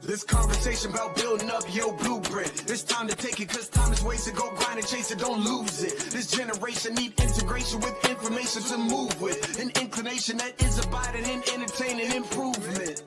This conversation about building up your blueprint. It's time to take it cause time is wasted. Go grind and chase it, don't lose it. This generation need integration with information to move with. An inclination that is abiding in entertaining improvement.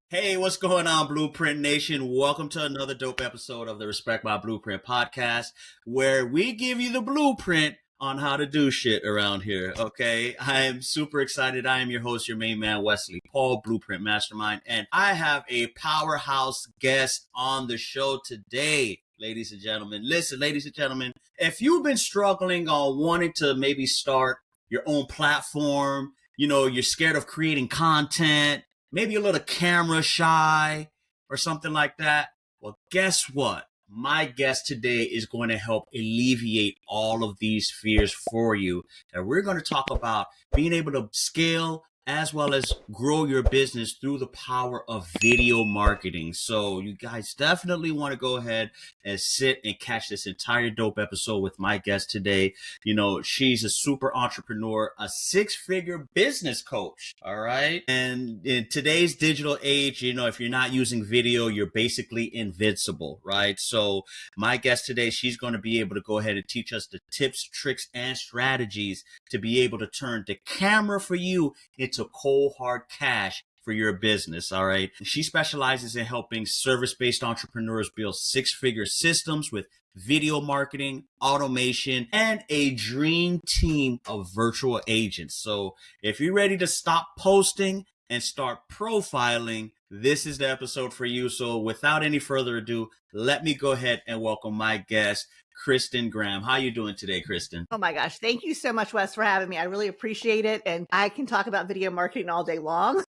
Hey, what's going on, Blueprint Nation? Welcome to another dope episode of the Respect My Blueprint podcast, where we give you the blueprint on how to do shit around here, okay? I am super excited. I am your host, your main man, 𝗥𝗲𝗋, Blueprint Mastermind, and I have a powerhouse guest on the show today, ladies and gentlemen. Listen, ladies and gentlemen, if you've been struggling on wanting to maybe start your own platform, you know, you're scared of creating content, maybe a little camera shy or something like that, well, guess what? My guest today is going to help alleviate all of these fears for you. And we're going to talk about being able to scale as well as grow your business through the power of video marketing. So you guys definitely want to go ahead and sit and catch this entire dope episode with my guest today. You know, she's a super entrepreneur, a six-figure business coach. All right. And in today's digital age, you know, if you're not using video, you're basically invincible, right? So my guest today, she's going to be able to go ahead and teach us the tips, tricks, and strategies to be able to turn the camera for you into cold hard cash for your business. All right. She specializes in helping service-based entrepreneurs build six-figure systems with video marketing, automation, and a dream team of virtual agents. So if you're ready to stop posting and start profiling, this is the episode for you. So without any further ado, let me go ahead and welcome my guest, Kirsten Graham. How you doing today, Kirsten? Oh my gosh. Thank you so much, Wes, for having me. I really appreciate it. And I can talk about video marketing all day long.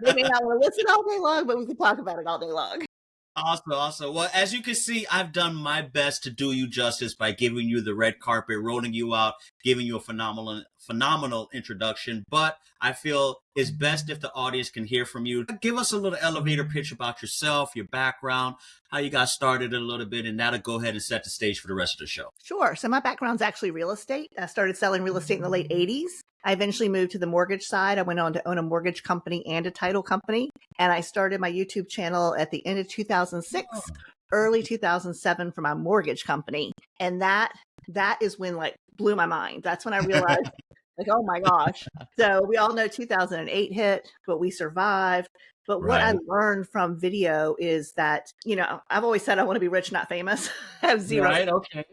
They may not want to listen all day long, but we can talk about it all day long. Awesome. Well, as you can see, I've done my best to do you justice by giving you the red carpet, rolling you out, giving you a phenomenal introduction. But I feel it's best if the audience can hear from you. Give us a little elevator pitch about yourself, your background, how you got started a little bit, and that'll go ahead and set the stage for the rest of the show. Sure. So my background's actually real estate. I started selling real estate in the late 80s. I eventually moved to the mortgage side. I went on to own a mortgage company and a title company. And I started my YouTube channel at the end of 2006, early 2007 for my mortgage company. And that is when like blew my mind. That's when I realized like, oh my gosh. So we all know 2008 hit, but we survived. But what I learned from video is that, you know, I've always said I want to be rich, not famous. I have zero. Right. Okay.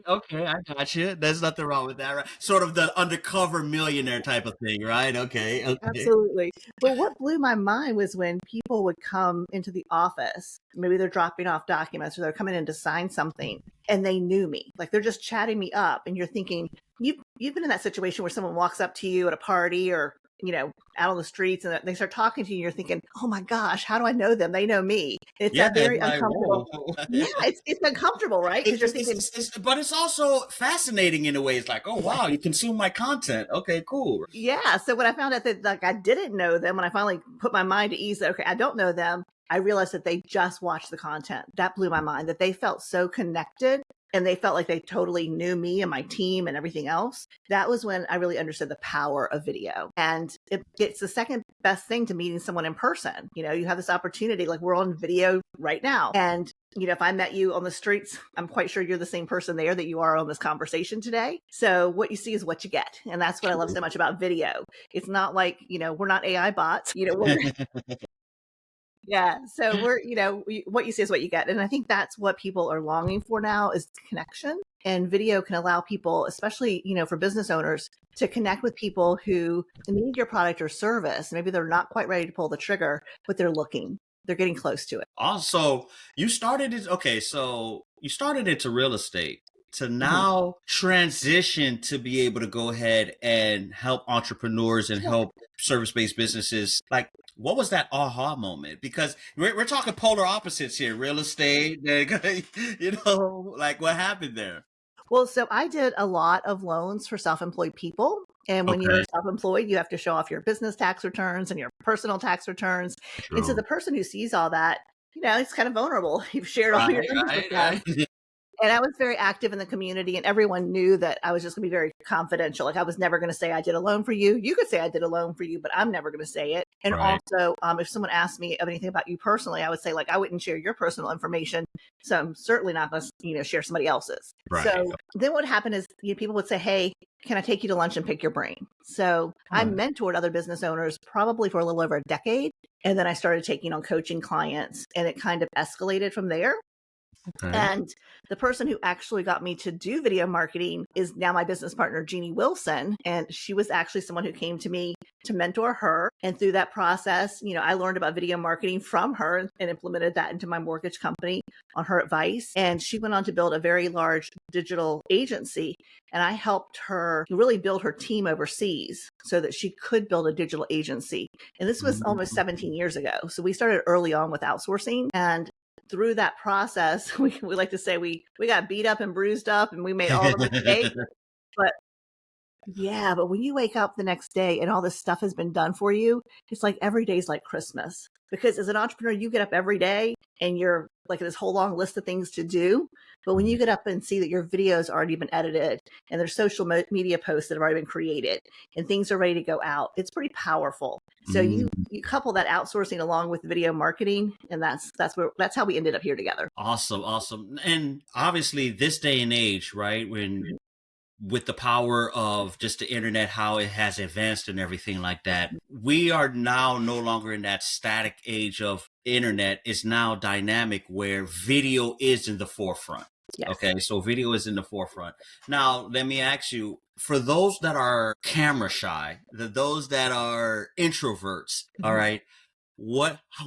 I got you. There's nothing wrong with that, right? Sort of the undercover millionaire type of thing, right? Okay. Absolutely. But what blew my mind was when people would come into the office, maybe they're dropping off documents or they're coming in to sign something and they knew me. Like they're just chatting me up and you're thinking, you've been in that situation where someone walks up to you at a party or, you know, out on the streets and they start talking to you and you're thinking, oh my gosh, how do I know them? They know me. It's very uncomfortable. Yeah, it's uncomfortable, right? Because you're thinking, but it's also fascinating in a way. It's like, oh wow, you consume my content. Okay, cool. Yeah. So when I found out that like I didn't know them, when I finally put my mind at ease that okay, I don't know them, I realized that they just watched the content. That blew my mind, that they felt so connected and they felt like they totally knew me and my team and everything else. That was when I really understood the power of video. And it's the second best thing to meeting someone in person. You know, you have this opportunity, like we're on video right now. And, you know, if I met you on the streets, I'm quite sure you're the same person there that you are on this conversation today. So what you see is what you get. And that's what I love so much about video. It's not like, you know, we're not AI bots, you know, yeah. So we're, you know, what you see is what you get. And I think that's what people are longing for now is connection. And video can allow people, especially, you know, for business owners to connect with people who need your product or service. Maybe they're not quite ready to pull the trigger, but they're looking, they're getting close to it. Also, you started into real estate to now transition to be able to go ahead and help entrepreneurs and help service-based businesses. Like, what was that aha moment? Because we're talking polar opposites here, real estate, you know, like what happened there? Well, so I did a lot of loans for self-employed people. And when you're self-employed, you have to show off your business tax returns and your personal tax returns. True. And so the person who sees all that, you know, it's kind of vulnerable. You've shared all your numbers with them. And I was very active in the community, and everyone knew that I was just going to be very confidential. Like I was never going to say I did a loan for you. You could say I did a loan for you, but I'm never going to say it. And Right. also, if someone asked me of anything about you personally, I would say like I wouldn't share your personal information. So I'm certainly not going to, share somebody else's. Right. So then what happened is people would say, hey, can I take you to lunch and pick your brain? So I mentored other business owners probably for a little over a decade. And then I started taking on coaching clients, and it kind of escalated from there. Okay. And the person who actually got me to do video marketing is now my business partner, Jeannie Wilson. And she was actually someone who came to me to mentor her. And through that process, I learned about video marketing from her and implemented that into my mortgage company on her advice. And she went on to build a very large digital agency. And I helped her really build her team overseas so that she could build a digital agency. And this was almost 17 years ago. So we started early on with outsourcing. And through that process, we like to say we got beat up and bruised up and we made all the mistakes. But when you wake up the next day and all this stuff has been done for you, it's like every day's like Christmas. Because as an entrepreneur, you get up every day and you're like this whole long list of things to do. But when you get up and see that your video's already been edited and there's social media posts that have already been created and things are ready to go out, it's pretty powerful. So you couple that outsourcing along with video marketing, and that's how we ended up here together. Awesome. And obviously this day and age, right, when with the power of just the internet, how it has advanced and everything like that, we are now no longer in that static age of internet. It's now dynamic where video is in the forefront. Yes. Okay, so video is in the forefront. Now, let me ask you, for those that are camera shy, those that are introverts, all right,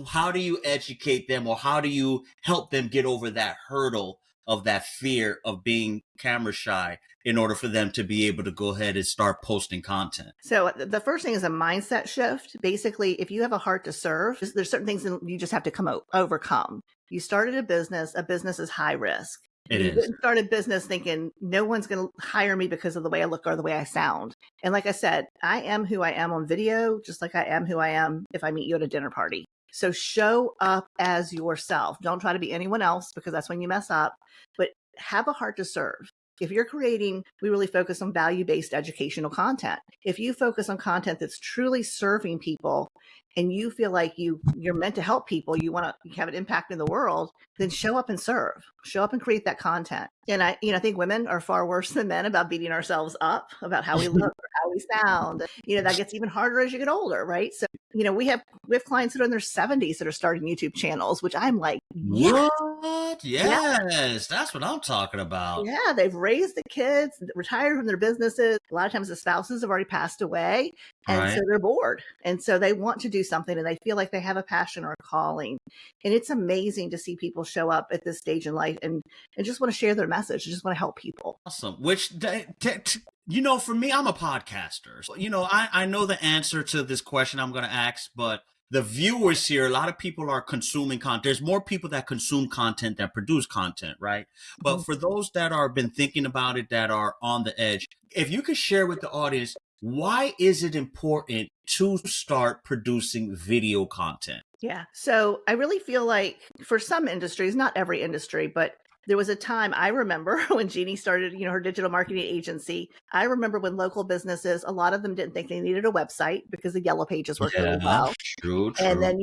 how do you educate them, or how do you help them get over that hurdle of that fear of being camera shy in order for them to be able to go ahead and start posting content? So the first thing is a mindset shift. Basically, if you have a heart to serve, there's certain things that you just have to overcome. You started a business is high risk. You didn't start a business thinking no one's going to hire me because of the way I look or the way I sound. And like I said, I am who I am on video, just like I am who I am if I meet you at a dinner party. So show up as yourself. Don't try to be anyone else, because that's when you mess up, but have a heart to serve. If you're creating, we really focus on value-based educational content. If you focus on content that's truly serving people and you feel like you're meant to help people, you want to have an impact in the world, then show up and serve. Show up and create that content. And I think women are far worse than men about beating ourselves up about how we look or how we sound. That gets even harder as you get older, right? So, we have clients that are in their 70s that are starting YouTube channels, which I'm like, yes. What? Yes, that's what I'm talking about. Yeah, they've raised the kids, retired from their businesses. A lot of times the spouses have already passed away, and so they're bored. And so they want to do something, and they feel like they have a passion or a calling. And it's amazing to see people show up at this stage in life and just want to share their message, just want to help people. Awesome. Which, for me, I'm a podcaster. So, I know the answer to this question I'm going to ask, but the viewers here, a lot of people are consuming content. There's more people that consume content than produce content, right? But for those that are been thinking about it, that are on the edge, if you could share with the audience, why is it important to start producing video content? Yeah. So I really feel like for some industries, not every industry, but there was a time I remember when Jeannie started, her digital marketing agency. I remember when local businesses, a lot of them didn't think they needed a website because the yellow pages worked really well. True. And then,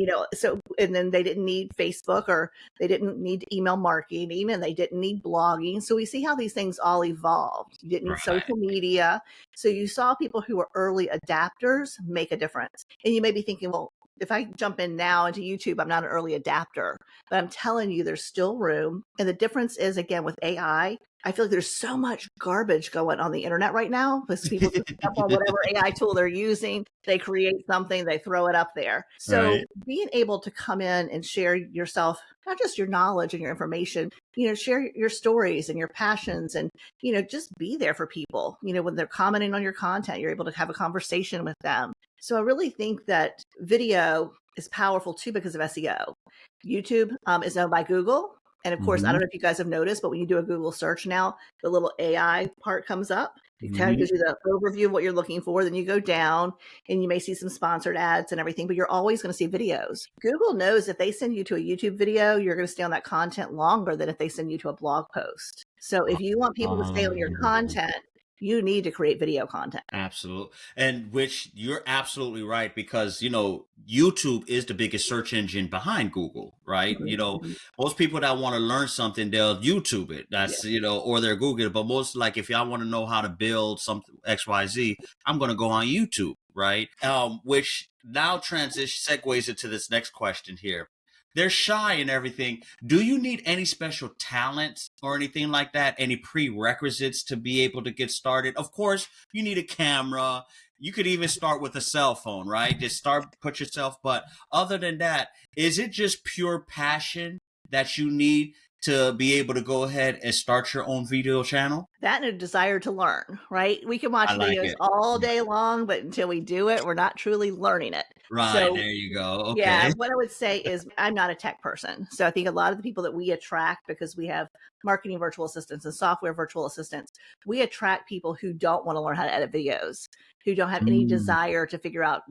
and then they didn't need Facebook, or they didn't need email marketing, and they didn't need blogging. So we see how these things all evolved. You didn't need social media. So you saw people who were early adapters make a difference. And you may be thinking, well, if I jump in now into YouTube, I'm not an early adapter, but I'm telling you, there's still room. And the difference is, again, with AI, I feel like there's so much garbage going on the internet right now because people just jump on whatever AI tool they're using. They create something, they throw it up there. So being able to come in and share yourself, not just your knowledge and your information, share your stories and your passions, and, just be there for people. When they're commenting on your content, you're able to have a conversation with them. So I really think that video is powerful too because of SEO. YouTube is owned by Google. And of course, I don't know if you guys have noticed, but when you do a Google search now, the little AI part comes up. It kind of gives you the overview of what you're looking for. Then you go down and you may see some sponsored ads and everything, but you're always going to see videos. Google knows if they send you to a YouTube video, you're going to stay on that content longer than if they send you to a blog post. So if you want people to stay on your content, you need to create video content. Absolutely. And which you're absolutely right, because, YouTube is the biggest search engine behind Google, right? Most people that want to learn something, they'll YouTube it. That's, or they're Google it. But most, like, if y'all want to know how to build something XYZ, I'm going to go on YouTube, right? Which now segues into this next question here. They're shy and everything. Do you need any special talents or anything like that? Any prerequisites to be able to get started? Of course, you need a camera. You could even start with a cell phone, right? Just put yourself. But other than that, is it just pure passion that you need to be able to go ahead and start your own video channel? That and a desire to learn, right? We can watch videos all day long, but until we do it, we're not truly learning it. Right, so, there you go. Okay. Yeah, what I would say is I'm not a tech person. So I think a lot of the people that we attract, because we have marketing virtual assistants and software virtual assistants, we attract people who don't want to learn how to edit videos, who don't have any desire to figure out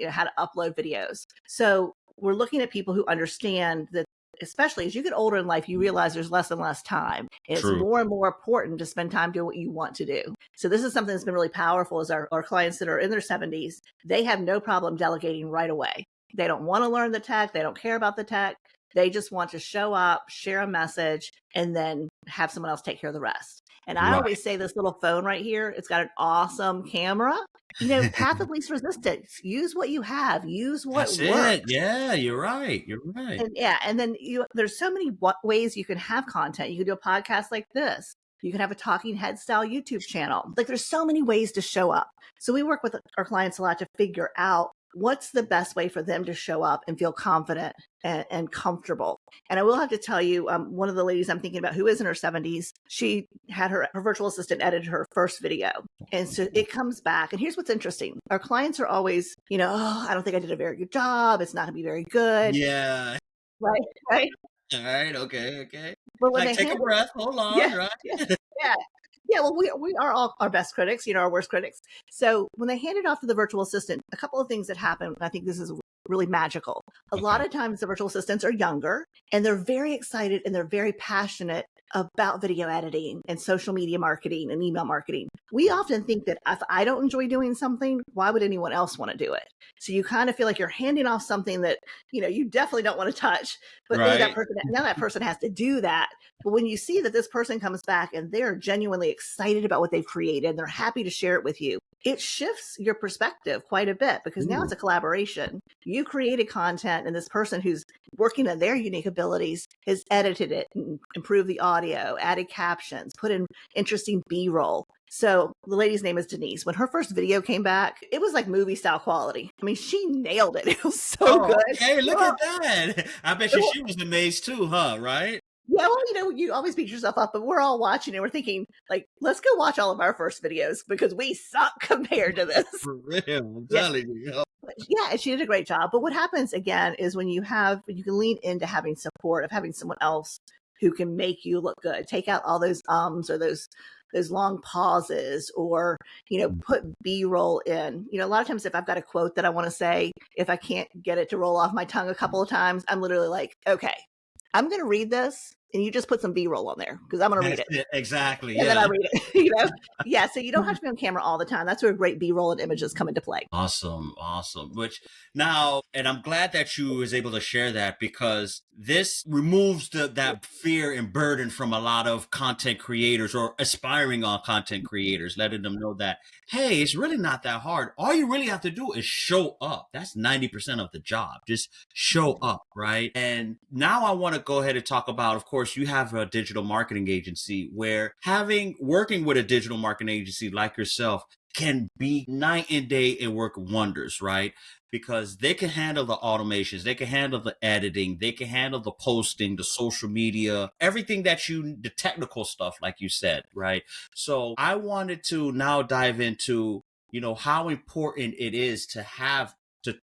how to upload videos. So we're looking at people who understand that, especially as you get older in life, you realize there's less and less time. It's more and more important to spend time doing what you want to do. So this is something that's been really powerful is our clients that are in their 70s, they have no problem delegating right away. They don't want to learn the tech. They don't care about the tech. They just want to show up, share a message, and then have someone else take care of the rest. And I always say this little phone right here, it's got an awesome camera. Path of least resistance. Use what you have. Use what works. Yeah, you're right. You're right. And then there's so many ways you can have content. You can do a podcast like this. You can have a talking head style YouTube channel. Like there's so many ways to show up. So we work with our clients a lot to figure out what's the best way for them to show up and feel confident and comfortable. And I will have to tell you, one of the ladies I'm thinking about who is in her 70s, she had her virtual assistant edit her first video. And so it comes back. And here's what's interesting. Our clients are always, I don't think I did a very good job. It's not going to be very good. Yeah. Right. All right. Okay. But when like, take a breath. Hold on. Right. Yeah, well, we are all our best critics, our worst critics. So when they hand it off to the virtual assistant, a couple of things that happen, I think this is really magical. A lot of times the virtual assistants are younger and they're very excited and they're very passionate about video editing and social media marketing and email marketing. We often think that if I don't enjoy doing something, why would anyone else want to do it? So you kind of feel like you're handing off something that, you definitely don't want to touch, but now that person has to do that. But when you see that this person comes back and they're genuinely excited about what they've created, and they're happy to share it with you, it shifts your perspective quite a bit because now it's a collaboration. You created content and this person who's working on their unique abilities has edited it and improved the audio, added captions, put in interesting B-roll. So the lady's name is Denise. When her first video came back, it was like movie style quality. I mean, she nailed it. It was so good. Hey, look at that. I bet you she was amazed too, huh? Right? Yeah, well, you always beat yourself up, but we're all watching and we're thinking, like, let's go watch all of our first videos because we suck compared to this. For real, I'm telling you. Yeah, and she did a great job. But what happens again is when you can lean into having support of having someone else who can make you look good. Take out all those ums or those long pauses, or put B-roll in. A lot of times if I've got a quote that I want to say, if I can't get it to roll off my tongue a couple of times, I'm literally like, okay, I'm going to read this and you just put some B-roll on there because I'm going to read it. Exactly. And then I read it, Yeah. So you don't have to be on camera all the time. That's where great B-roll and images come into play. Awesome. Which now, and I'm glad that you was able to share that because this removes that fear and burden from a lot of content creators or aspiring on content creators, letting them know that, hey, it's really not that hard. All you really have to do is show up. That's 90% of the job. Just show up, right? And now I want to go ahead and talk about, of course, you have a digital marketing agency where working with a digital marketing agency like yourself can be night and day and work wonders, right? Because they can handle the automations, they can handle the editing, they can handle the posting, the social media, everything the technical stuff, like you said, right? So I wanted to now dive into, how important it is to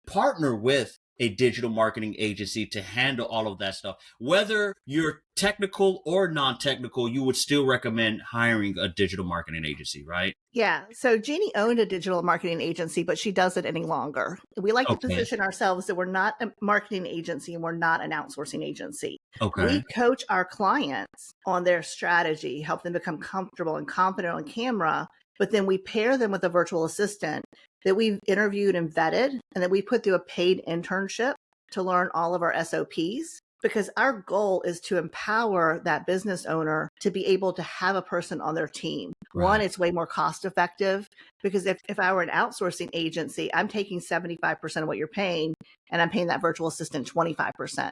partner with a digital marketing agency to handle all of that stuff. Whether you're technical or non-technical, you would still recommend hiring a digital marketing agency, right? Yeah. So Jeannie owned a digital marketing agency, but she doesn't any longer. We like to position ourselves that we're not a marketing agency and we're not an outsourcing agency. Okay. We coach our clients on their strategy, help them become comfortable and confident on camera, but then we pair them with a virtual assistant that we've interviewed and vetted, and that we put through a paid internship to learn all of our SOPs, because our goal is to empower that business owner to be able to have a person on their team. Right. One, it's way more cost effective, because if I were an outsourcing agency, I'm taking 75% of what you're paying and I'm paying that virtual assistant 25%.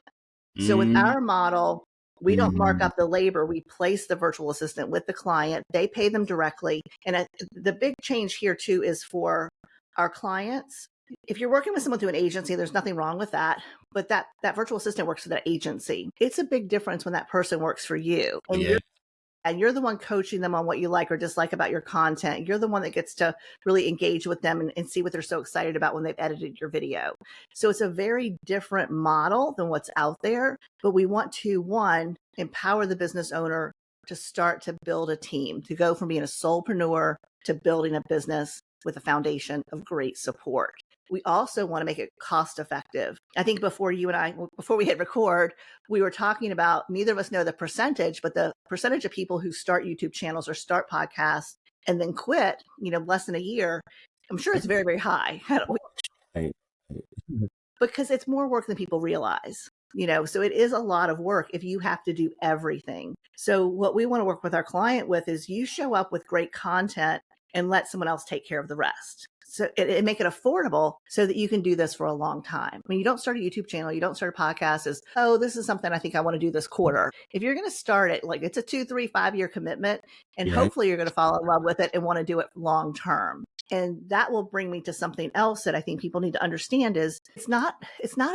So with our model, we don't mark up the labor. We place the virtual assistant with the client. They pay them directly. And the big change here too is for our clients. If you're working with someone through an agency, there's nothing wrong with that. But that virtual assistant works for that agency. It's a big difference when that person works for you. And you're the one coaching them on what you like or dislike about your content. You're the one that gets to really engage with them and see what they're so excited about when they've edited your video. So it's a very different model than what's out there. But we want to, one, empower the business owner to start to build a team, to go from being a solopreneur to building a business with a foundation of great support. We also want to make it cost effective. I think before we hit record, we were talking about, neither of us know the percentage, but the percentage of people who start YouTube channels or start podcasts and then quit, less than a year, I'm sure it's very, very high. Because it's more work than people realize. So it is a lot of work if you have to do everything. So what we want to work with our client with is you show up with great content and let someone else take care of the rest. So it make it affordable so that you can do this for a long time. I mean, you don't start a YouTube channel, you don't start a podcast as, oh, this is something I think I want to do this quarter. If you're going to start it, like it's a 2, 3, 5 year commitment, and hopefully you're going to fall in love with it and want to do it long term. And that will bring me to something else that I think people need to understand is it's not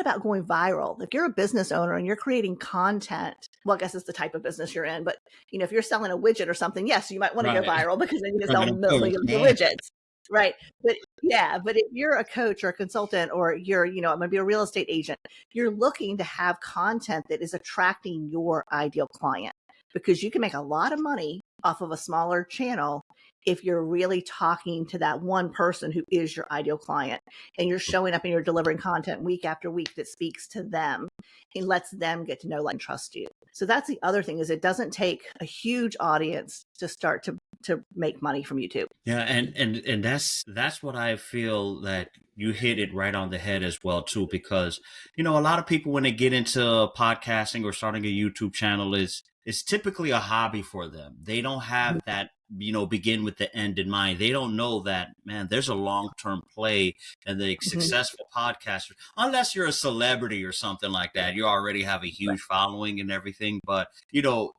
about going viral. If you're a business owner and you're creating content, well, I guess it's the type of business you're in, but if you're selling a widget or something, yes, you might want to go viral because then you can sell millions of widgets. Right. But if you're a coach or a consultant, or you're, I'm going to be a real estate agent, you're looking to have content that is attracting your ideal client, because you can make a lot of money off of a smaller channel if you're really talking to that one person who is your ideal client, and you're showing up and you're delivering content week after week that speaks to them and lets them get to know, like, and trust you. So that's the other thing, is it doesn't take a huge audience to start to make money from YouTube. Yeah, and that's what I feel that you hit it right on the head as well too, because a lot of people, when they get into podcasting or starting a YouTube channel, it's typically a hobby for them. They don't have that begin with the end in mind. They don't know that, man, there's a long-term play, and the successful podcasters, unless you're a celebrity or something like that, you already have a huge following and everything. But,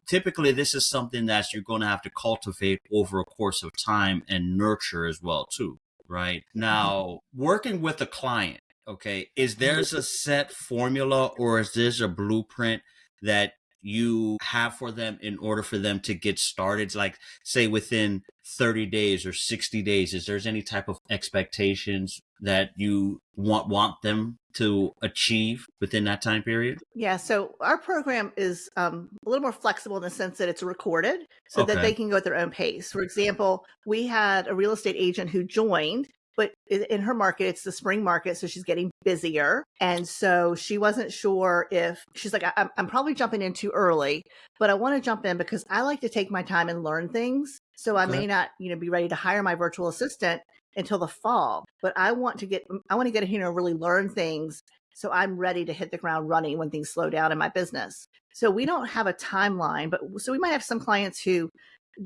typically this is something that you're going to have to cultivate over a course of time and nurture as well too, right? Now, working with a client, okay, is there's a set formula, or is there a blueprint that you have for them in order for them to get started? Like, say, within 30 days or 60 days, is there any type of expectations that you want them to achieve within that time period? Yeah. So our program is a little more flexible in the sense that it's recorded so that they can go at their own pace. For example, we had a real estate agent who joined, but in her market, it's the spring market, so she's getting busier. And so she wasn't sure if, she's like, I'm probably jumping in too early, but I want to jump in because I like to take my time and learn things. So I may not, be ready to hire my virtual assistant until the fall, but I want to get in here and really learn things, so I'm ready to hit the ground running when things slow down in my business. So we don't have a timeline, but so we might have some clients who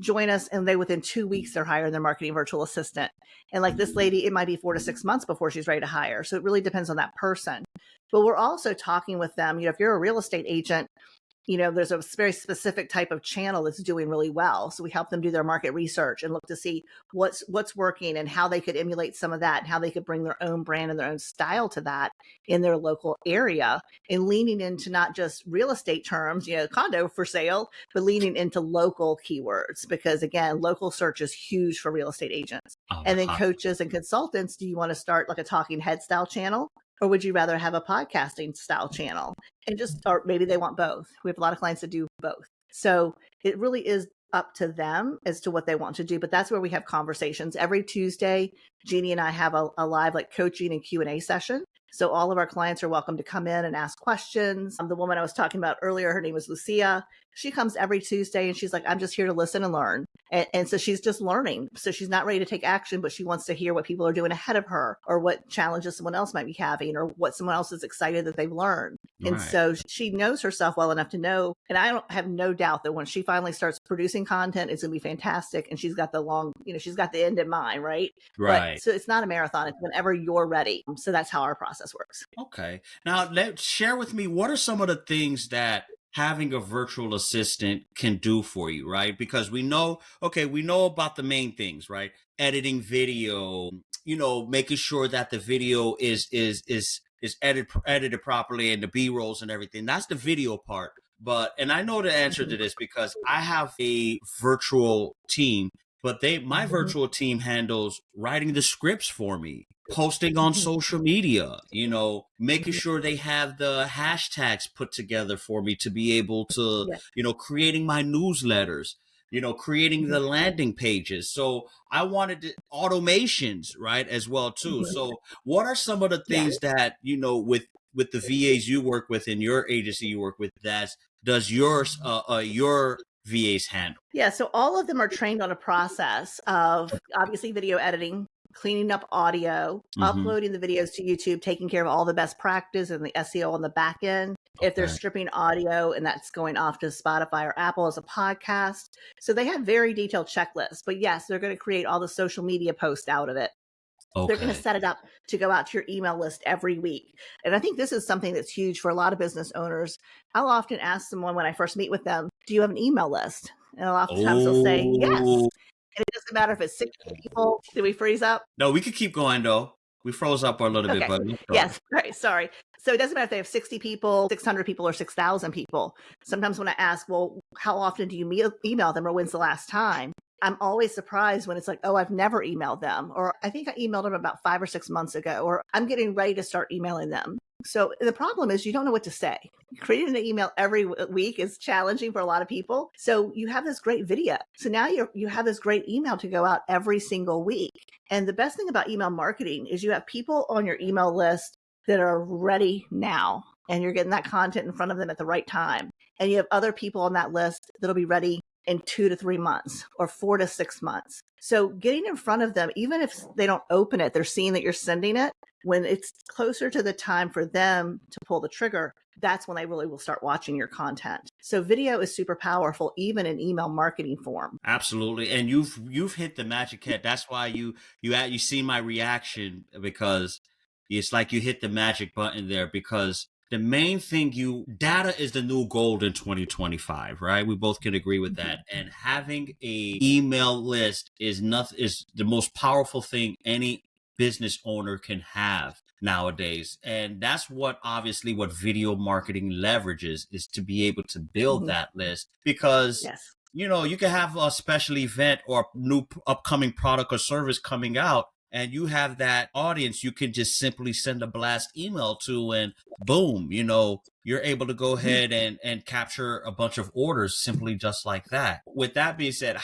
join us and within 2 weeks, they're hiring their marketing virtual assistant. And like this lady, it might be 4 to 6 months before she's ready to hire. So it really depends on that person. But we're also talking with them, if you're a real estate agent, there's a very specific type of channel that's doing really well. So we help them do their market research and look to see what's working and how they could emulate some of that, and how they could bring their own brand and their own style to that in their local area, and leaning into not just real estate terms, condo for sale, but leaning into local keywords, because again, local search is huge for real estate agents. And then coaches and consultants, do you want to start like a talking head style channel? or would you rather have a podcasting style channel? And just, or maybe they want both. We have a lot of clients that do both. So it really is up to them as to what they want to do. But that's where we have conversations. Every Tuesday, Jeannie and I have a live like coaching and Q&A session. So all of our clients are welcome to come in and ask questions. The woman I was talking about earlier, her name was Lucia. She comes every Tuesday and she's like, I'm just here to listen and learn. And so she's just learning. So she's not ready to take action, but she wants to hear what people are doing ahead of her, or what challenges someone else might be having, or what someone else is excited that they've learned. And so she knows herself well enough to know. And I don't have no doubt that when she finally starts producing content, it's going to be fantastic. And she's got the long, she's got the end in mind, right? Right. But, so it's not a marathon. It's whenever you're ready. So that's how our process works. Okay. Now, share with me, what are some of the things that having a virtual assistant can do for you, right? Because we know about the main things, right? Editing video, making sure that the video is edited properly, and the B-rolls and everything. That's the video part. And I know the answer to this because I have a virtual team, but my virtual team handles writing the scripts for me, posting on social media, making sure they have the hashtags put together for me to be able to, creating my newsletters, creating the landing pages. So I wanted automations, right, as well too. So what are some of the things that, with the VAs you work with in your agency you work with, does your VAs handle? Yeah, so all of them are trained on a process of obviously video editing, cleaning up audio, uploading the videos to YouTube, taking care of all the best practice and the SEO on the back end. If they're stripping audio and that's going off to Spotify or Apple as a podcast. So they have very detailed checklists. But yes, they're going to create all the social media posts out of it. Okay. They're going to set it up to go out to your email list every week. And I think this is something that's huge for a lot of business owners. I'll often ask someone when I first meet with them, do you have an email list? And oftentimes they'll say yes. And it doesn't matter if it's 60 people. Did we freeze up? No, we could keep going though. We froze up a little bit, but yes, right. Sorry. So it doesn't matter if they have 60 people, 600 people, or 6,000 people. Sometimes when I ask, well, how often do you email them, or when's the last time? I'm always surprised when it's like, oh, I've never emailed them, or I think I emailed them about 5 or 6 months ago, or I'm getting ready to start emailing them. So the problem is you don't know what to say. Creating an email every week is challenging for a lot of people. So you have this great video. So now you have this great email to go out every single week. And the best thing about email marketing is you have people on your email list that are ready now, and you're getting that content in front of them at the right time. And you have other people on that list that'll be ready in 2 to 3 months or 4 to 6 months. So getting in front of them, even if they don't open it, they're seeing that you're sending it. When it's closer to the time for them to pull the trigger, that's when they really will start watching your content. So video is super powerful, even in email marketing form. Absolutely. And you've hit the magic hit. That's why you see my reaction, because it's like you hit the magic button there, because the main thing, data is the new gold in 2025, right? We both can agree with that. And having a email list is the most powerful thing any business owner can have nowadays. And that's what video marketing leverages, is to be able to build that list, because you can have a special event or new upcoming product or service coming out, and you have that audience you can just simply send a blast email to, and boom, you're able to go ahead and capture a bunch of orders simply just like that. With that being said,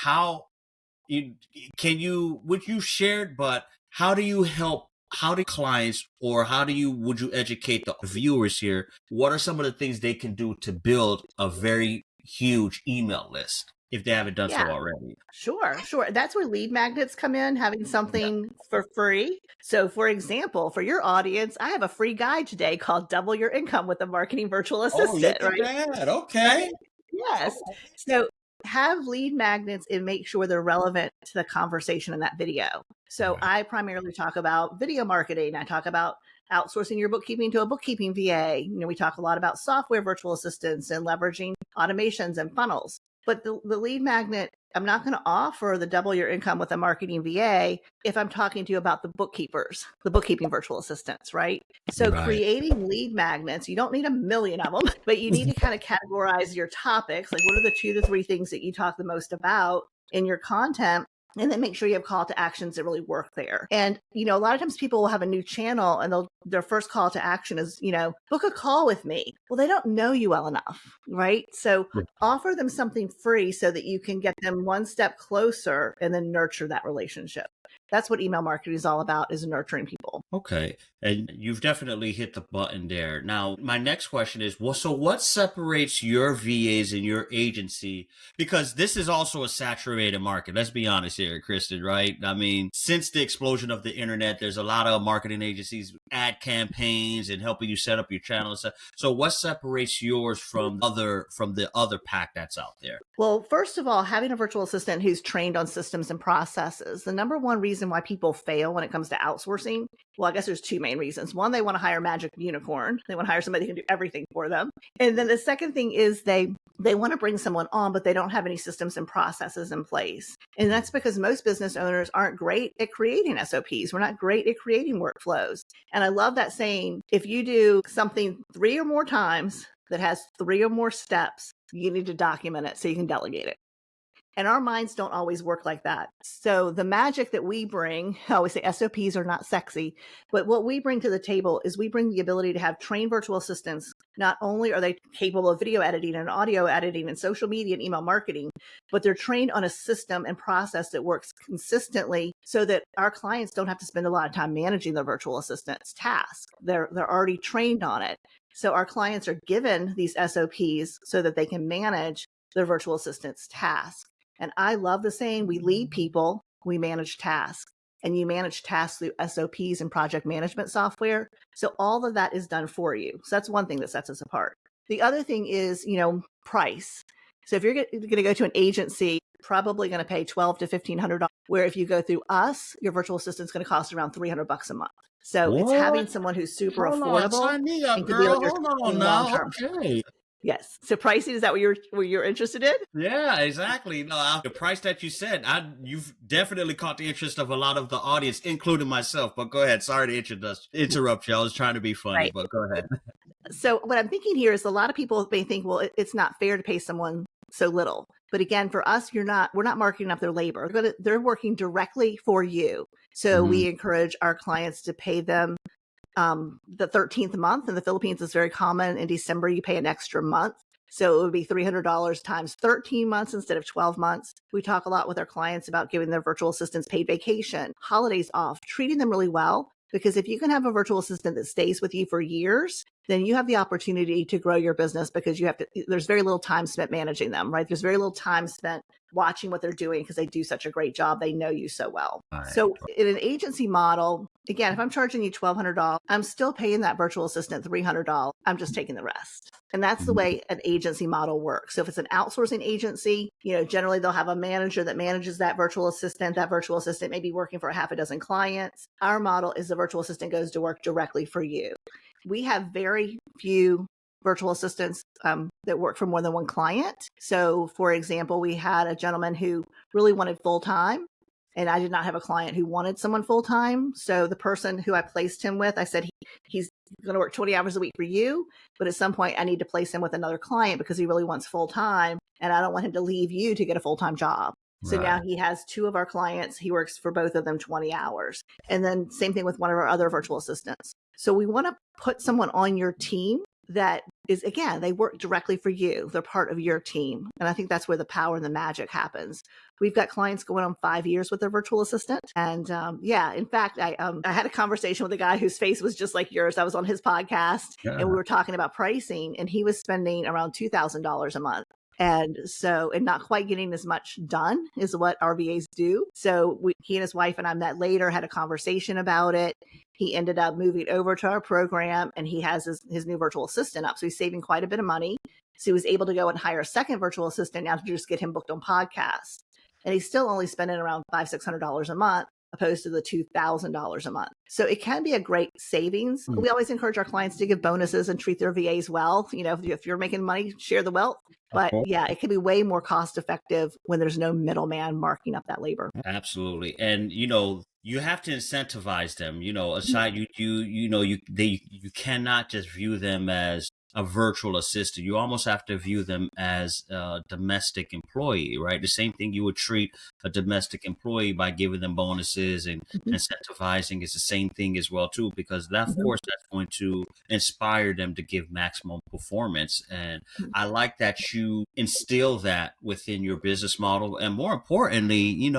would you share, but how do you help, how do clients, or would you educate the viewers here? What are some of the things they can do to build a very huge email list, if they haven't done so already? Sure. That's where lead magnets come in, having something for free. So for example, for your audience, I have a free guide today called Double Your Income with a Marketing Virtual Assistant. Oh, look at that. Okay. Yes. So have lead magnets and make sure they're relevant to the conversation in that video. So I primarily talk about video marketing. I talk about outsourcing your bookkeeping to a bookkeeping VA. We talk a lot about software virtual assistants and leveraging automations and funnels. But the lead magnet, I'm not going to offer the Double Your Income with a Marketing VA if I'm talking to you about the bookkeeping virtual assistants, right? So creating lead magnets, you don't need a million of them, but you need to kind of categorize your topics. Like, what are the 2 to 3 things that you talk the most about in your content? And then make sure you have call to actions that really work there. And, a lot of times people will have a new channel and their first call to action is, book a call with me. Well, they don't know you well enough, right? So offer them something free so that you can get them one step closer and then nurture that relationship. That's what email marketing is all about, is nurturing people. Okay. And you've definitely hit the button there. Now, my next question is, so what separates your VAs and your agency? Because this is also a saturated market. Let's be honest here, Kirsten, right? I mean, since the explosion of the internet, there's a lot of marketing agencies, ad campaigns and helping you set up your channel and stuff. So what separates yours from the other pack that's out there? Well, first of all, having a virtual assistant who's trained on systems and processes. The number one reason why people fail when it comes to outsourcing, well, I guess there's two main reasons. One, they want to hire magic unicorn. They want to hire somebody who can do everything for them. And then the second thing is they want to bring someone on, but they don't have any systems and processes in place. And that's because most business owners aren't great at creating SOPs. We're not great at creating workflows. And I love that saying, if you do something 3 or more times that has 3 or more steps, you need to document it so you can delegate it. And our minds don't always work like that. So the magic that we bring, I always say SOPs are not sexy, but what we bring to the table is we bring the ability to have trained virtual assistants. Not only are they capable of video editing and audio editing and social media and email marketing, but they're trained on a system and process that works consistently so that our clients don't have to spend a lot of time managing their virtual assistant's tasks. They're already trained on it. So our clients are given these SOPs so that they can manage their virtual assistant's tasks. And I love the saying, we lead people, we manage tasks. And you manage tasks through SOPs and project management software. So all of that is done for you. So that's one thing that sets us apart. The other thing is, price. So if you're going to go to an agency, probably going to pay $1,200 to $1,500, where if you go through us, your virtual assistant's going to cost around $300 a month. So It's having someone who's super affordable. Sign me up, and girl. Hold on now. Okay. Yes. So pricing, is that what you're interested in? Yeah, exactly. No, the price that you said, you've definitely caught the interest of a lot of the audience, including myself. But go ahead. Sorry to interrupt you. I was trying to be funny, right. But go ahead. So what I'm thinking here is a lot of people may think, well, it's not fair to pay someone so little. But again, for us, we're not marking up their labor. They're working directly for you. So we encourage our clients to pay them the 13th month. In the Philippines, it's very common. In December, you pay an extra month. So it would be $300 times 13 months instead of 12 months. We talk a lot with our clients about giving their virtual assistants paid vacation, holidays off, treating them really well. Because if you can have a virtual assistant that stays with you for years, then you have the opportunity to grow your business because there's very little time spent managing them, right? There's very little time spent watching what they're doing because they do such a great job. They know you so well. Right. So in an agency model, again, if I'm charging you $1,200, I'm still paying that virtual assistant $300. I'm just taking the rest. And that's the way an agency model works. So if it's an outsourcing agency, generally they'll have a manager that manages that virtual assistant. That virtual assistant may be working for a half a dozen clients. Our model is the virtual assistant goes to work directly for you. We have very few virtual assistants that work for more than one client. So for example, we had a gentleman who really wanted full-time, and I did not have a client who wanted someone full-time. So the person who I placed him with, I said, he's going to work 20 hours a week for you, but at some point I need to place him with another client because he really wants full-time, and I don't want him to leave you to get a full-time job. So right. Now he has 2 of our clients. He works for both of them 20 hours. And then same thing with one of our other virtual assistants. So we want to put someone on your team that is, again, they work directly for you. They're part of your team. And I think that's where the power and the magic happens. We've got clients going on 5 years with their virtual assistant. And in fact, I had a conversation with a guy whose face was just like yours. I was on his podcast and we were talking about pricing, and he was spending around $2,000 a month. And not quite getting as much done is what RVAs do. So he and his wife and I met later, had a conversation about it. He ended up moving over to our program, and he has his new virtual assistant up. So he's saving quite a bit of money. So he was able to go and hire a second virtual assistant now to just get him booked on podcasts. And he's still only spending around $500-$600 a month, opposed to the $2,000 a month. So it can be a great savings. We always encourage our clients to give bonuses and treat their VAs well. If you're making money, share the wealth. But yeah, it can be way more cost effective when there's no middleman marking up that labor. Absolutely. And, you have to incentivize them, aside, you cannot just view them as a virtual assistant. You almost have to view them as a domestic employee, right? The same thing you would treat a domestic employee by giving them bonuses and Mhm. incentivizing is the same thing as well too, because that, of Mhm. course, that's going to inspire them to give maximum performance. And Mhm. I like that you instill that within your business model. And more importantly,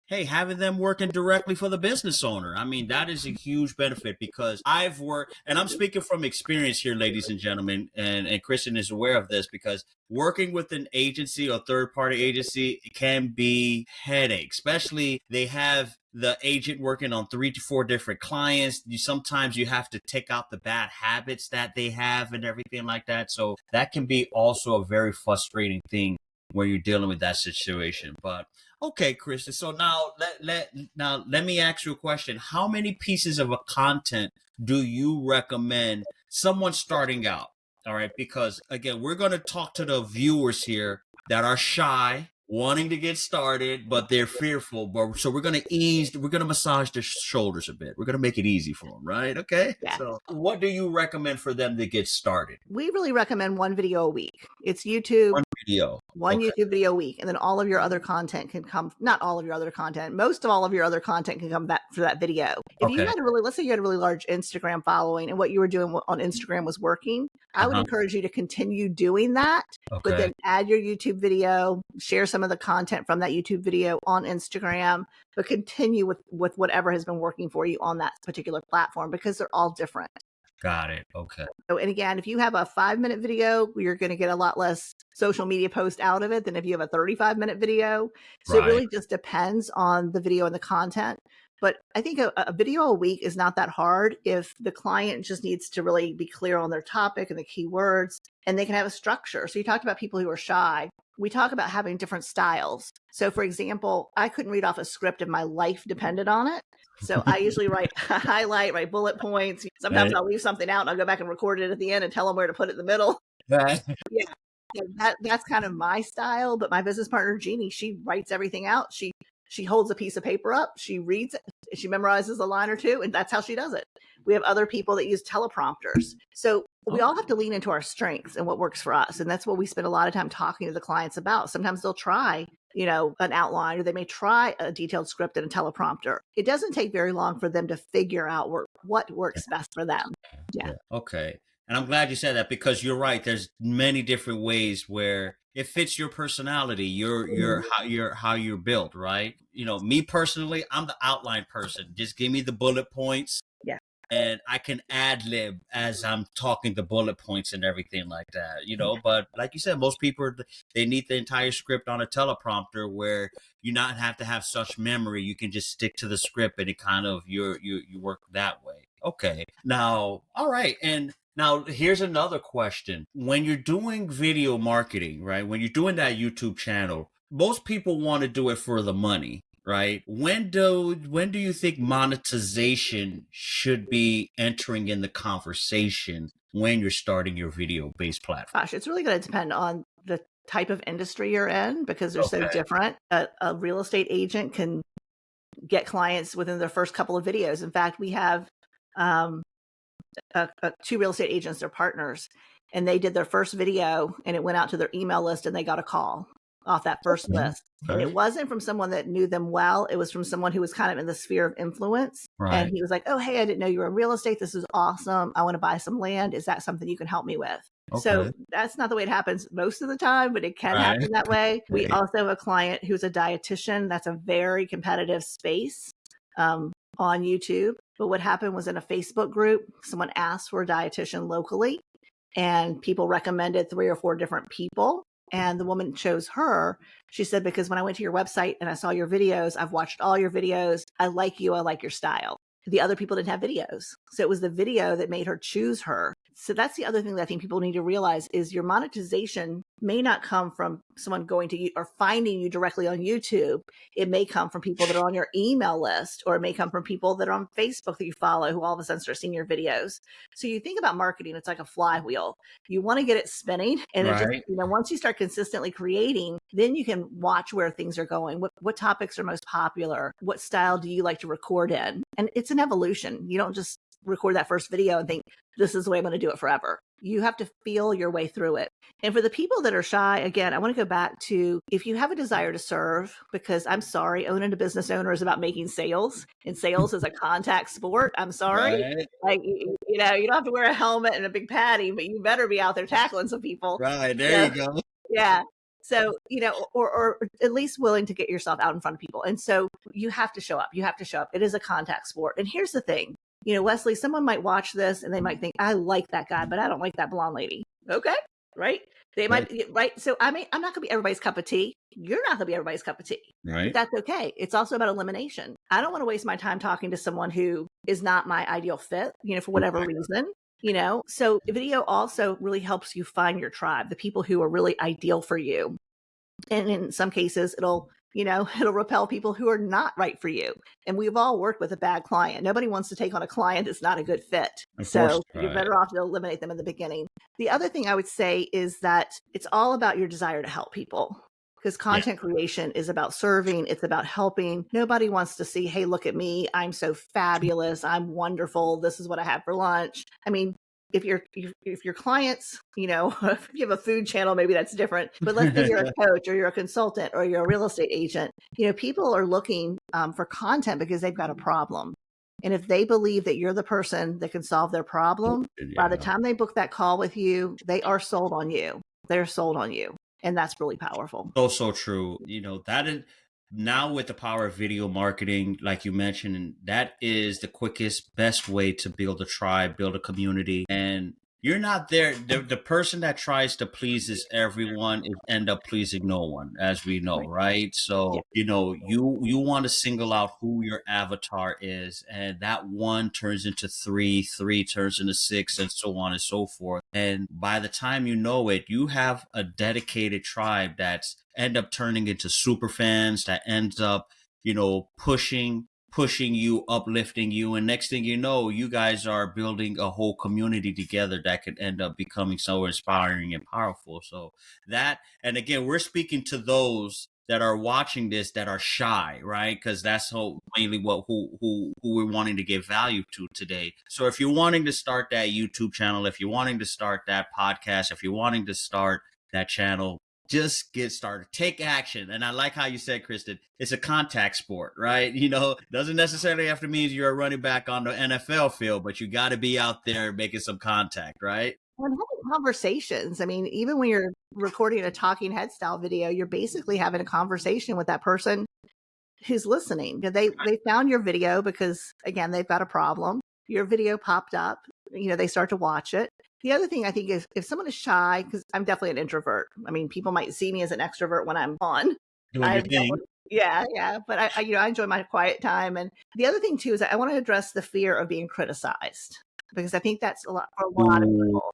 hey, having them working directly for the business owner. I mean, that is a huge benefit because I've worked, and I'm speaking from experience here, ladies and gentlemen, and Kristen is aware of this because working with an agency or third party agency can be headache, especially they have the agent working on 3 to 4 different clients. Sometimes you have to take out the bad habits that they have and everything like that. So that can be also a very frustrating thing when you're dealing with that situation. But okay, Kristen. So now let me ask you a question. How many pieces of a content do you recommend someone starting out? All right, because again, we're going to talk to the viewers here that are shy, wanting to get started, but they're fearful. But so we're going to massage their shoulders a bit. We're going to make it easy for them, right? Okay. Yeah. So what do you recommend for them to get started? We really recommend one video a week. It's YouTube. One video. One Okay. YouTube video a week, and then all of your other content can come. Not all of your other content. Most of all of your other content can come back for that video. If you Okay. had let's say you had a really large Instagram following, and what you were doing on Instagram was working, I would encourage you to continue doing that. But Okay. then add your YouTube video, share some of the content from that YouTube video on Instagram, but continue with whatever has been working for you on that particular platform because they're all different. Got it. Okay. So, and again, if you have a 5-minute video, you're going to get a lot less social media post out of it than if you have a 35-minute video. So Right. it really just depends on the video and the content. But I think a video a week is not that hard if the client just needs to really be clear on their topic and the keywords, and they can have a structure. So you talked about people who are shy. We talk about having different styles. So for example, I couldn't read off a script if my life depended on it. So I usually write bullet points. Sometimes Right. I'll leave something out and I'll go back and record it at the end and tell them where to put it in the middle. Right. Yeah. So that's kind of my style. But my business partner, Jeannie, she writes everything out. She holds a piece of paper up, she reads it, she memorizes a line or two, and that's how she does it. We have other people that use teleprompters. So we all have to lean into our strengths and what works for us. And that's what we spend a lot of time talking to the clients about. Sometimes they'll try, an outline, or they may try a detailed script and a teleprompter. It doesn't take very long for them to figure out what works best for them. Yeah. Okay. And I'm glad you said that because you're right. There's many different ways where it fits your personality, how you're built, right? Me personally, I'm the outline person. Just give me the bullet points. Yeah. And I can ad lib as I'm talking the bullet points and everything like that, But like you said, most people, they need the entire script on a teleprompter where you not have to have such memory. You can just stick to the script and it kind of, you work that way. Okay. Now, all right. And now here's another question. When you're doing video marketing, right? When you're doing that YouTube channel, most people want to do it for the money. Right? When do you think monetization should be entering in the conversation when you're starting your video-based platform? Gosh, it's really going to depend on the type of industry you're in because they're so different. A real estate agent can get clients within their first couple of videos. In fact, we have 2 real estate agents, they're partners, and they did their first video and it went out to their email list and they got a call off that first list. And it wasn't from someone that knew them well. It was from someone who was kind of in the sphere of influence. Right. And he was like, oh, hey, I didn't know you were in real estate. This is awesome. I want to buy some land. Is that something you can help me with? Okay. So that's not the way it happens most of the time, but it can happen that way. We also have a client who's a dietitian. That's a very competitive space on YouTube. But what happened was in a Facebook group, someone asked for a dietitian locally and people recommended 3 or 4 different people. And the woman chose her. She said, because when I went to your website and I saw your videos, I've watched all your videos. I like you. I like your style. The other people didn't have videos. So it was the video that made her choose her. So that's the other thing that I think people need to realize is your monetization may not come from someone going to you or finding you directly on YouTube. It may come from people that are on your email list, or it may come from people that are on Facebook that you follow who all of a sudden start seeing your videos. So you think about marketing, it's like a flywheel. You want to get it spinning. And it just, once you start consistently creating, then you can watch where things are going. What topics are most popular? What style do you like to record in? And it's an evolution. You don't just record that first video and think, this is the way I'm going to do it forever. You have to feel your way through it. And for the people that are shy, again, I want to go back to, if you have a desire to serve, because I'm sorry, owning a business owner is about making sales, and sales is a contact sport. I'm sorry. Right. Like, you know, you don't have to wear a helmet and a big patty, but you better be out there tackling some people. Right. There you go. Yeah. So, you know, or at least willing to get yourself out in front of people. And so you have to show up. You have to show up. It is a contact sport. And here's the thing, you know, Wesley, someone might watch this and they might think, I like that guy, but I don't like that blonde lady. Okay. Right. They might, right. So I'm not going to be everybody's cup of tea. You're not going to be everybody's cup of tea. Right. But that's okay. It's also about elimination. I don't want to waste my time talking to someone who is not my ideal fit, you know, for whatever reason. You know, so video also really helps you find your tribe, the people who are really ideal for you. And in some cases, it'll repel people who are not right for you. And we've all worked with a bad client. Nobody wants to take on a client that's not a good fit. So you're better off to eliminate them in the beginning. The other thing I would say is that it's all about your desire to help people. Because content creation is about serving. It's about helping. Nobody wants to see, hey, look at me. I'm so fabulous. I'm wonderful. This is what I had for lunch. I mean, if your clients, you know, if you have a food channel, maybe that's different. But let's say you're a coach or you're a consultant or you're a real estate agent. You know, people are looking for content because they've got a problem. And if they believe that you're the person that can solve their problem, by the time they book that call with you, they are sold on you. They're sold on you. And that's really powerful. So true. You know, that is now with the power of video marketing, like you mentioned, and that is the quickest, best way to build a tribe, build a community. And you're not there. The person that tries to pleases everyone is end up pleasing no one, as we know, right? So, you know, you want to single out who your avatar is, and that one turns into three turns into six, and so on and so forth. And by the time you know it, you have a dedicated tribe that's end up turning into super fans that ends up, you know, pushing you, uplifting you. And next thing you know, you guys are building a whole community together that could end up becoming so inspiring and powerful. So that, and again, we're speaking to those that are watching this that are shy, right? Because that's mainly who we're wanting to give value to today. So if you're wanting to start that YouTube channel, if you're wanting to start that podcast, if you're wanting to start that channel, just get started. Take action. And I like how you said, Kirsten, it's a contact sport, right? You know, doesn't necessarily have to mean you're a running back on the NFL field, but you got to be out there making some contact, right? And having conversations. I mean, even when you're recording a talking head style video, you're basically having a conversation with that person who's listening. They found your video because, again, they've got a problem. Your video popped up. You know, they start to watch it. The other thing I think is if someone is shy, because I'm definitely an introvert. I mean, people might see me as an extrovert when I'm on. Yeah. But I enjoy my quiet time. And the other thing too is I want to address the fear of being criticized, because I think that's a lot for a lot of people.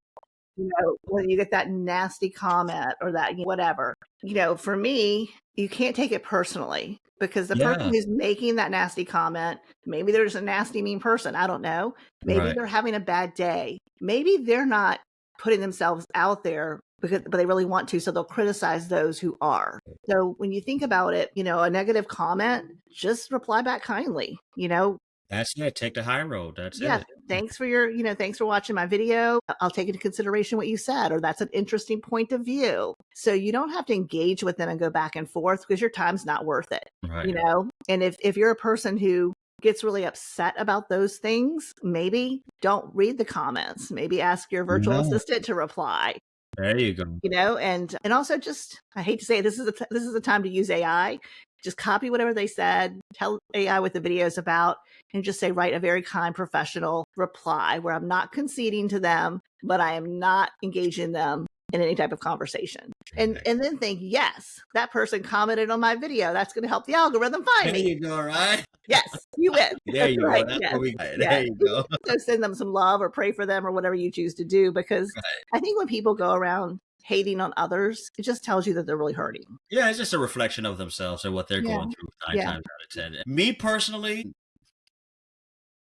You know, when you get that nasty comment or that whatever, you know, for me, you can't take it personally, because the person who's making that nasty comment, maybe they're just a nasty, mean person. I don't know. Maybe they're having a bad day. Maybe they're not putting themselves out there but they really want to. So they'll criticize those who are. So when you think about it, you know, a negative comment, just reply back kindly, you know. That's it. Take the high road. That's it. Thanks for watching my video. I'll take into consideration what you said, or that's an interesting point of view. So you don't have to engage with them and go back and forth, because your time's not worth it, you know? And if you're a person who gets really upset about those things, maybe don't read the comments. Maybe ask your virtual assistant to reply. There you go. You know, and also just, I hate to say it, this is a time to use AI. Just copy whatever they said, tell AI what the video is about, and just say, write a very kind, professional reply where I'm not conceding to them, but I am not engaging them in any type of conversation. And then think, yes, that person commented on my video. That's going to help the algorithm find me. There you go, right? Yes, you win. There you go. That's what we got. There you go. So send them some love or pray for them or whatever you choose to do, because I think when people go around hating on others, it just tells you that they're really hurting. Yeah, it's just a reflection of themselves and what they're going through 9 times out of 10. Me personally,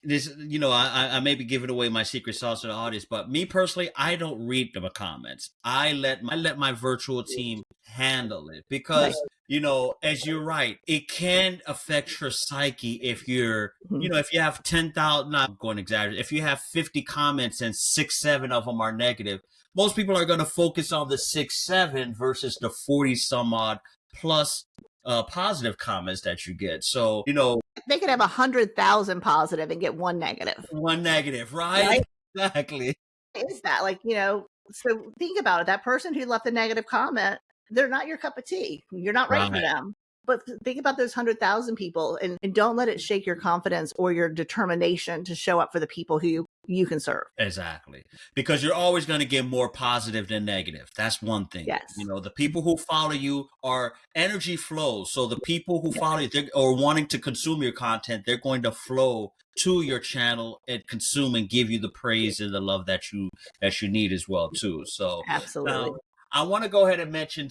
this, you know, I may be giving away my secret sauce to the audience, but me personally, I don't read the comments. I let my virtual team handle it because, as you're right, it can affect your psyche if you're, if you have 10,000, not going to exaggerate, if you have 50 comments and 6, 7 of them are negative, most people are going to focus on the 6, 7 versus the 40 some odd plus positive comments that you get. So, they could have 100,000 positive and get one negative. One negative, right? Exactly. Is that so think about it. That person who left the negative comment, they're not your cup of tea. You're not right for them. But think about those 100,000 people and don't let it shake your confidence or your determination to show up for the people who you can serve. Exactly. Because you're always going to get more positive than negative. That's one thing. Yes. The people who follow you are energy flows. So the people who follow you or wanting to consume your content, they're going to flow to your channel and consume and give you the praise and the love that you need as well too. So absolutely. I want to go ahead and mention,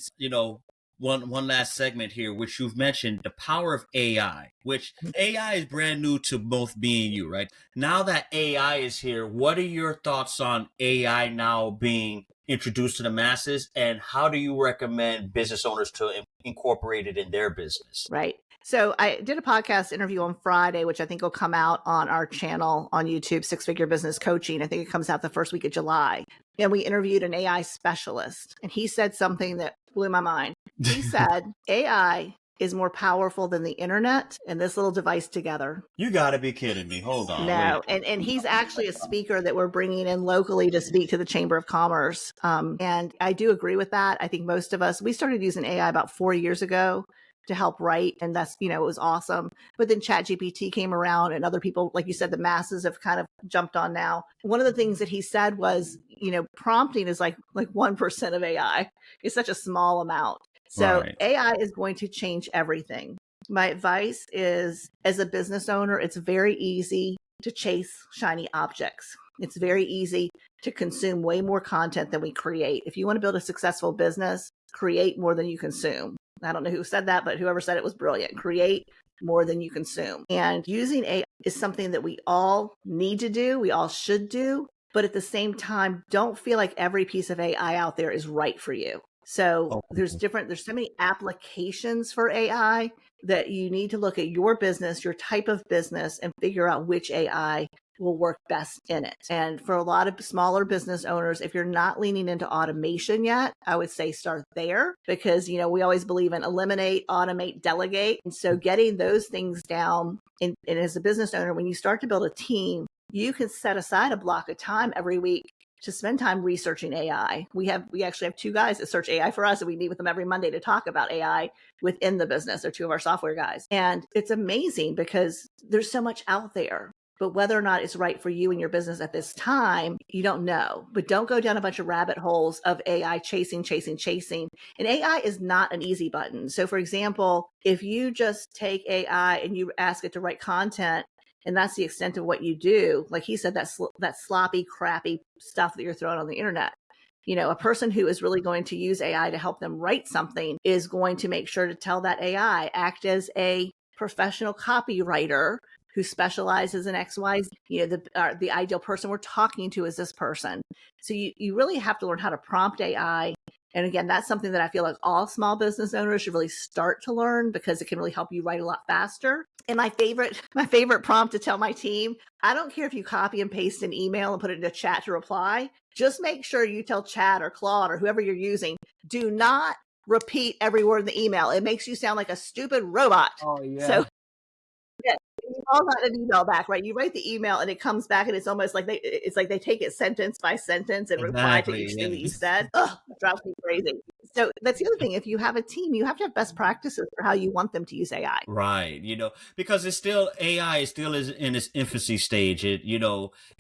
one last segment here, which you've mentioned, the power of AI, which AI is brand new to both me and you, right? Now that AI is here, what are your thoughts on AI now being introduced to the masses, and how do you recommend business owners to incorporate it in their business? Right. So I did a podcast interview on Friday, which I think will come out on our channel on YouTube, Six Figure Business Coaching. I think it comes out the first week of July. And we interviewed an AI specialist, and he said something that blew my mind. He said, AI is more powerful than the internet and this little device together. You got to be kidding me. Hold on. No. And he's actually a speaker that we're bringing in locally to speak to the Chamber of Commerce. And I do agree with that. I think most of us, we started using AI about 4 years ago to help write. And that's, it was awesome. But then ChatGPT came around and other people, like you said, the masses have kind of jumped on now. One of the things that he said was, prompting is like 1% of AI. It's such a small amount. So AI is going to change everything. My advice is, as a business owner, it's very easy to chase shiny objects. It's very easy to consume way more content than we create. If you want to build a successful business, create more than you consume. I don't know who said that, but whoever said it was brilliant. Create more than you consume. And using AI is something that we all need to do. We all should do. But at the same time, don't feel like every piece of AI out there is right for you. So there's so many applications for AI that you need to look at your business, your type of business, and figure out which AI will work best in it. And for a lot of smaller business owners, if you're not leaning into automation yet, I would say start there because, we always believe in eliminate, automate, delegate. And so getting those things down, and as a business owner, when you start to build a team, you can set aside a block of time every week to spend time researching AI. We actually have 2 guys that search AI for us, and we meet with them every Monday to talk about AI within the business. They're 2 of our software guys. And it's amazing because there's so much out there, but whether or not it's right for you and your business at this time, you don't know. But don't go down a bunch of rabbit holes of AI chasing. And AI is not an easy button. So for example, if you just take AI and you ask it to write content, and that's the extent of what you do, like he said, that sloppy, crappy stuff that you're throwing on the internet. A person who is really going to use AI to help them write something is going to make sure to tell that AI, act as a professional copywriter who specializes in XYZ. The ideal person we're talking to is this person. So you really have to learn how to prompt AI. And again, that's something that I feel like all small business owners should really start to learn because it can really help you write a lot faster. And my favorite prompt to tell my team, I don't care if you copy and paste an email and put it into chat to reply, just make sure you tell Chat or Claude or whoever you're using, do not repeat every word in the email. It makes you sound like a stupid robot. Oh, yeah. So yeah, you've all got an email back, right? You write the email and it comes back and it's almost like they take it sentence by sentence and reply to each thing that you said. Ugh, it drives me crazy. So that's the other thing. If you have a team, you have to have best practices for how you want them to use AI. Right. Because AI is still in its infancy stage. It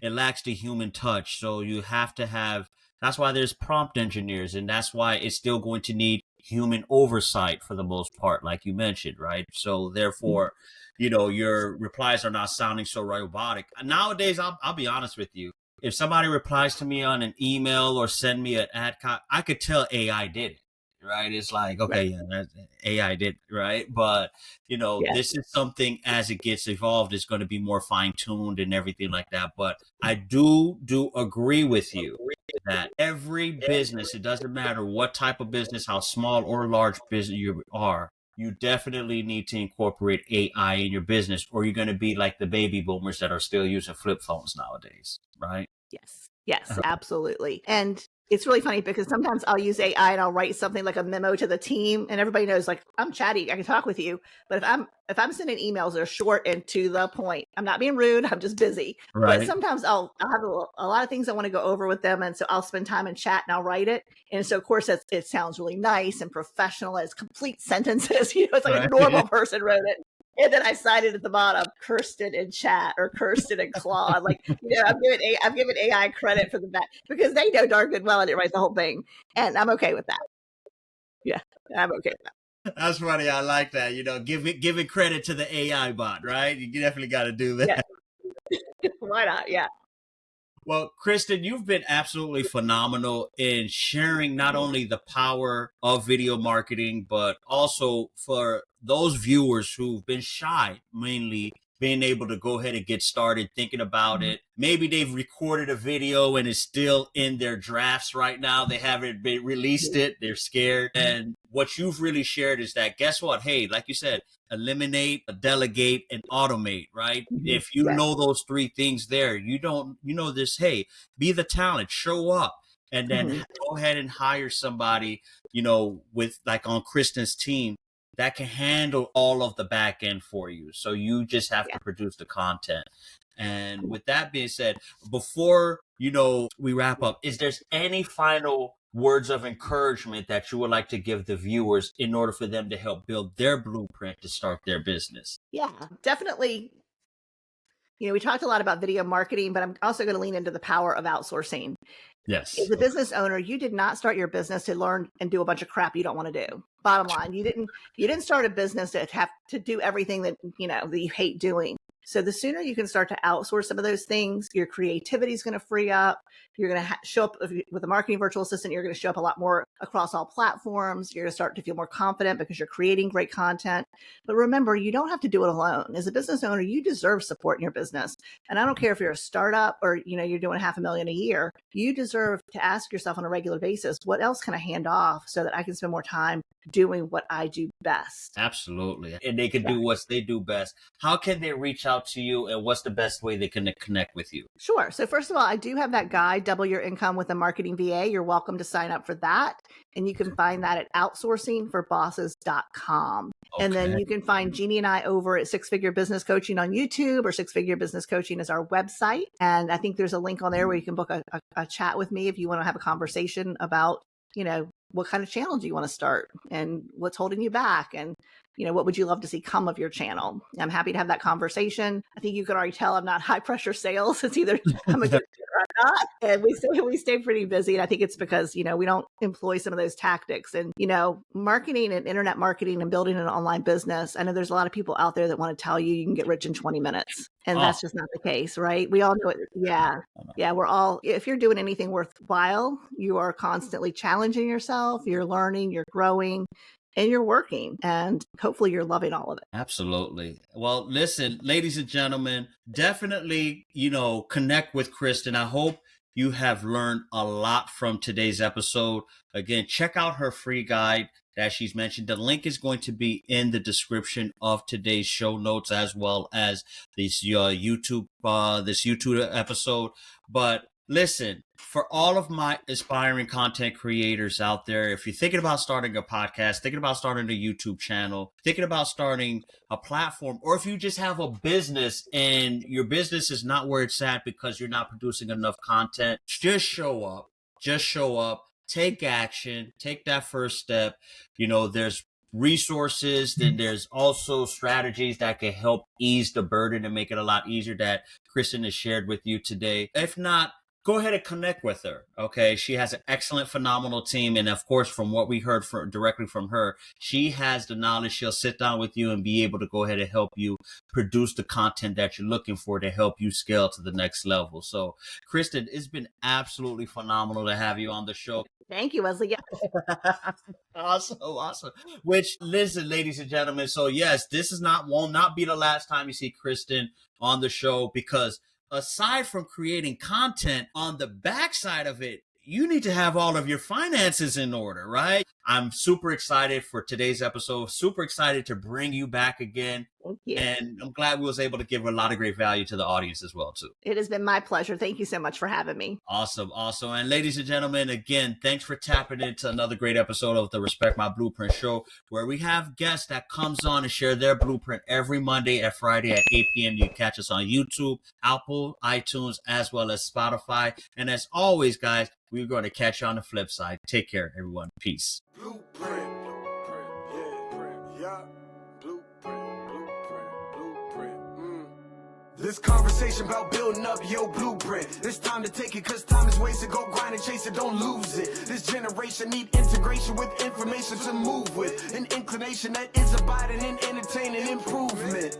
lacks the human touch. So you have to have, that's why there's prompt engineers, and that's why it's still going to need human oversight for the most part, like you mentioned, right? So therefore, your replies are not sounding so robotic. Nowadays, I'll be honest with you. If somebody replies to me on an email or send me an ad, I could tell AI did it. right? It's like, okay, yeah, that AI did, right? But, Yeah. this is something as it gets evolved, it's going to be more fine tuned and everything like that. But I do agree with you that every business, it doesn't matter what type of business, how small or large business you are, you definitely need to incorporate AI in your business, or you're going to be like the baby boomers that are still using flip phones nowadays, right? Yes. Yes, absolutely. And it's really funny because sometimes I'll use AI and I'll write something like a memo to the team, and everybody knows like I'm chatty, I can talk with you. But if I'm sending emails that are short and to the point, I'm not being rude, I'm just busy. But Right. sometimes I'll have a lot of things I want to go over with them, and so I'll spend time in chat and I'll write it. And so of course it sounds really nice and professional as complete sentences. It's like a Right. normal person wrote it. And then I cited at the bottom Kirsten in chat or Kirsten and Claude. Like, I'm giving AI credit for the back because they know darn good well I didn't write the whole thing. And I'm okay with that. Yeah, I'm okay with that. That's funny. I like that. Giving credit to the AI bot, right? You definitely got to do that. Yeah. Why not? Yeah. Well, Kristen, you've been absolutely phenomenal in sharing not only the power of video marketing, but also for those viewers who've been shy, mainly being able to go ahead and get started thinking about it. Maybe they've recorded a video and it's still in their drafts right now. They haven't been released it. They're scared. And what you've really shared is that, guess what? Hey, like you said, eliminate, delegate, and automate, right? If you Yeah. know those three things there, this, hey, be the talent, show up, and then go ahead and hire somebody, with like on Kristen's team that can handle all of the back end for you. So you just have to produce the content. And with that being said, before, we wrap up, is there any final words of encouragement that you would like to give the viewers in order for them to help build their blueprint to start their business? Yeah, definitely. We talked a lot about video marketing, but I'm also going to lean into the power of outsourcing. Yes. As a business owner, you did not start your business to learn and do a bunch of crap you don't want to do. Bottom line, you didn't start a business to have to do everything that you hate doing. So the sooner you can start to outsource some of those things, your creativity is going to free up. You're going to show up with a marketing virtual assistant. You're going to show up a lot more across all platforms. You're going to start to feel more confident because you're creating great content. But remember, you don't have to do it alone. As a business owner, you deserve support in your business. And I don't care if you're a startup or, you're doing $500,000 a year, you deserve to ask yourself on a regular basis, what else can I hand off so that I can spend more time doing what I do best? Absolutely. And they can do what they do best. How can they reach out to you, and what's the best way they can connect with you? Sure. So first of all, I do have that guide, Double Your Income with a Marketing VA. You're welcome to sign up for that. And you can find that at outsourcingforbosses.com. Okay. And then you can find Jeannie and I over at Six Figure Business Coaching on YouTube, or Six Figure Business Coaching is our website. And I think there's a link on there where you can book a chat with me if you want to have a conversation about, what kind of channel do you want to start and what's holding you back, and what would you love to see come of your channel? I'm happy to have that conversation. I think you can already tell I'm not high pressure sales. It's either I'm a good or I'm not. And we stay pretty busy. And I think it's because, we don't employ some of those tactics. And, marketing and internet marketing and building an online business, I know there's a lot of people out there that want to tell you can get rich in 20 minutes. And that's just not the case, right? We all know it. Yeah. Yeah. If you're doing anything worthwhile, you are constantly challenging yourself, you're learning, you're growing, and you're working, and hopefully you're loving all of it. Absolutely. Well, listen, ladies and gentlemen, definitely, connect with Kristen. I hope you have learned a lot from today's episode. Again, check out her free guide that she's mentioned. The link is going to be in the description of today's show notes, as well as this YouTube episode. But listen, for all of my aspiring content creators out there, if you're thinking about starting a podcast, thinking about starting a YouTube channel, thinking about starting a platform, or if you just have a business and your business is not where it's at because you're not producing enough content, just show up. Just show up. Take action. Take that first step. There's resources, then there's also strategies that can help ease the burden and make it a lot easier that Kristen has shared with you today. If not, go ahead and connect with her. Okay. She has an excellent, phenomenal team. And of course, from what we heard directly from her, she has the knowledge. She'll sit down with you and be able to go ahead and help you produce the content that you're looking for to help you scale to the next level. So, Kirsten, it's been absolutely phenomenal to have you on the show. Thank you, Wesley. Yeah. Awesome. Which, listen, ladies and gentlemen. So yes, this won't not be the last time you see Kirsten on the show, because aside from creating content, on the backside of it, you need to have all of your finances in order, right? I'm super excited for today's episode. Super excited to bring you back again. Thank you. And I'm glad we was able to give a lot of great value to the audience as well, too. It has been my pleasure. Thank you so much for having me. Awesome. And ladies and gentlemen, again, thanks for tapping into another great episode of the Respect My Blueprint show, where we have guests that comes on and share their blueprint every Monday and Friday at 8 p.m. You can catch us on YouTube, Apple, iTunes, as well as Spotify. And as always, guys, we're going to catch you on the flip side. Take care, everyone. Peace. Blueprint, yeah. This conversation about building up your blueprint. It's time to take it, cause time is wasted. Go grind and chase it, don't lose it. This generation need integration with information to move with. An inclination that is abiding in entertaining improvement.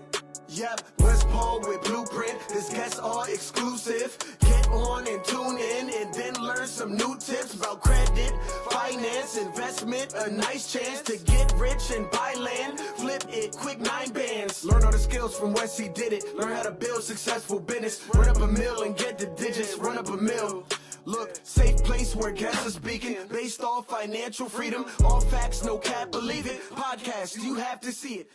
Yep, 𝗥𝗲𝗹 with Blueprint. This guests are exclusive. Get on and tune in and then learn some new tips about credit, finance, investment. A nice chance to get rich and buy land. Flip it, quick 9 bands. Learn all the skills from Wes, he did it. Learn how to build successful business. Run up a mill and get the digits. Run up a mill. Look, safe place where guests are speaking. Based off financial freedom. All facts, no cap, believe it. Podcast, you have to see it.